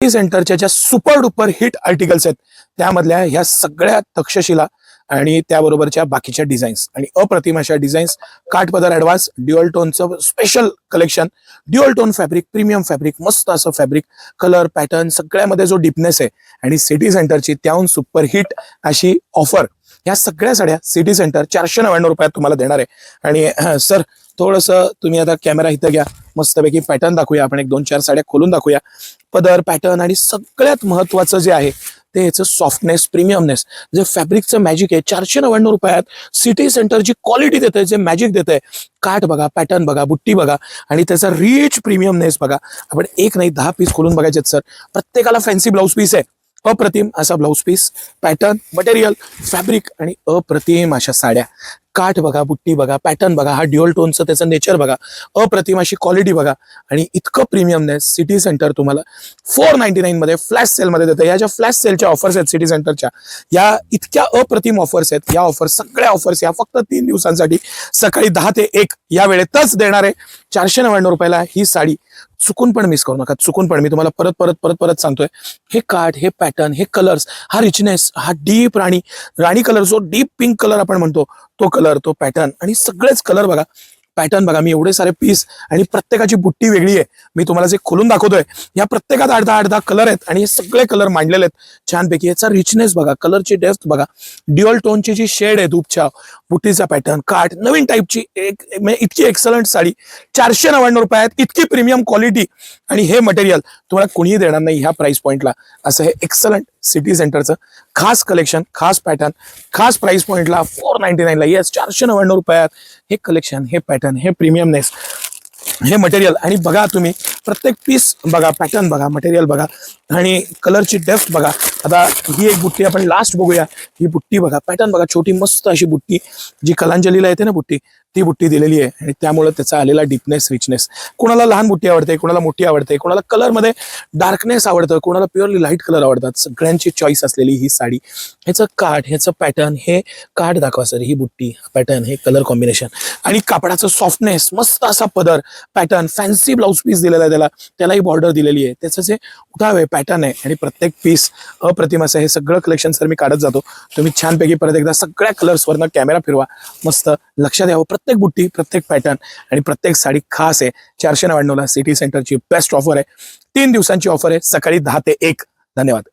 सेंटरच्या ज्या super duper hit articles आहेत त्यामधल्या ह्या सगळ्या तक्षशिला आणि त्याबरोबरच्या बाकीच्या डिझाईन्स आणि अप्रतिम अशा डिझाईन्स, काठपदर ॲडव्हान्स ड्युअल टोनचं special collection, dual tone fabric, premium fabric, मस्त असं फॅब्रिक, कलर पॅटर्न सगळ्यामध्ये जो डिपनेस आहे आणि सिटी सेंटरची त्याहून सुपर हिट अशी ऑफर या सगळ्या साड्या सिटी सेंटर 499 रुपयात तुम्हाला देणार आहे। आणि सर थोडंसं तुम्ही आता कॅमेरा इथं घ्या, मस्तपैकी पॅटर्न दाखवूया, आपण एक 2-4 साड्या खोलून दाखवूया। पदर पॅटर्न आणि सगळ्यात महत्वाचं जे आहे ते याचं सॉफ्टनेस, प्रीमियमनेस, जे फॅब्रिकचं मॅजिक आहे 499 रुपयात सिटी सेंटरची क्वालिटी देते, जे मॅजिक देते, काठ बघा, पॅटर्न बघा, बुट्टी बघा आणि त्याचा रिच प्रीमियमनेस बघा। आपण एक नाही 10 पीस खोलून बघायचे सर, प्रत्येकाला फॅन्सी ब्लाउज पीस आहे, अप्रतिम असा blouse piece, pattern, material, fabric आणि अप्रतिम अशा साड्या, काठ बघा, बुट्टी बघा, पॅटर्न बघा, हा ड्युअल टोनचं त्याचं नेचर बघा, अप्रतिम अशी क्वालिटी बघा आणि इतकं प्रीमियमनेस सिटी सेंटर तुम्हाला 499 मध्ये फ्लॅश सेलमध्ये देतं। या ज्या फ्लॅश सेलच्या ऑफर्स आहेत सिटी सेंटरच्या, या इतक्या अप्रतिम ऑफर्स आहेत, या ऑफर्स सगळ्या ऑफर्स या फक्त 3 दिवसांसाठी सकाळी 10 ते 1 या वेळेतच देणार आहे। 499 रुपयाला ही साडी चुकून पण मिस करू नका, चुकून पण। मी तुम्हाला परत परत परत परत सांगतोय, हे काठ, हे पॅटर्न, हे कलर्स, हा रिचनेस, हा डीप राणी कलर, जो डीप पिंक कलर आपण म्हणतो तो कलर, तो पॅटर्न आणि सगळेच कलर बघा, पॅटर्न बघा। मी एवढे सारे पीस आणि प्रत्येकाची बुट्टी वेगळी आहे, मी तुम्हाला जे खोलून दाखवतोय या प्रत्येकात 8-10 कलर आहेत आणि हे सगळे कलर मांडलेले आहेत छानपैकी। याचा रिचनेस बघा, कलरची डेप्थ बघा, ड्युअल टोनची जी शेड आहे धूपच्या, बुट्टीचा पॅटर्न, काठ, नवीन टाईपची एक इतकी एक्सलंट साडी 499 रुपयात, इतकी प्रीमियम क्वालिटी आणि हे मटेरियल तुम्हाला कोणीही देणार नाही ह्या प्राइस पॉइंटला। असं हे एक्सलंट सिटी सेंटरचं खास कलेक्शन, खास पॅटर्न, खास प्राइस पॉइंटला 499 ला, येस 499 रुपयात हे कलेक्शन, हे पॅटर्न, हे प्रीमियमनेस, हे मटेरियल। आणि बघा तुम्ही प्रत्येक पीस बघा, पॅटर्न बघा, मटेरियल बघा आणि कलरची डेप्थ बघा। आता ही एक बुट्टी आपण लास्ट बघूया, ही बुट्टी बघा, पॅटर्न बघा, छोटी मस्त अशी बुट्टी, जी कलांजलीला येते ना बुट्टी, ती बुट्टी दिलेली आहे आणि त्यामुळे त्याचा आलेला डिपनेस, रिचनेस। कोणाला लहान बुट्टी आवडते, कोणाला मोठी आवडते, कोणाला कलरमध्ये डार्कनेस आवडतं, कोणाला प्युअरली लाईट कलर आवडतात, सगळ्यांची चॉईस असलेली ही साडी। ह्याचं काठ, ह्याचं पॅटर्न, हे काठ दाखवा सर, ही बुट्टी, पॅटर्न, हे कलर कॉम्बिनेशन आणि कापडाचं सॉफ्टनेस, मस्त असा पदर, पॅटर्न, फॅन्सी ब्लाउज पीस दिलेला आहे, त्यालाही बॉर्डर दिलेली आहे, त्याचं जे उठाव आहे, पॅटर्न आहे आणि प्रत्येक पीस अप्रतिम असं। हे सगळं कलेक्शन सर मी काढत जातो, तुम्ही छानपैकी परत एकदा सगळ्या कलर्सवरनं कॅमेरा फिरवा, मस्त लक्षात द्यावं। प्रत्येक बुट्टी, प्रत्येक पॅटर्न आणि प्रत्येक साडी खास आहे। 499 ला सिटी सेंटरची बेस्ट ऑफर आहे, 3 दिवसांची ऑफर आहे, सकाळी 10 ते 1। धन्यवाद।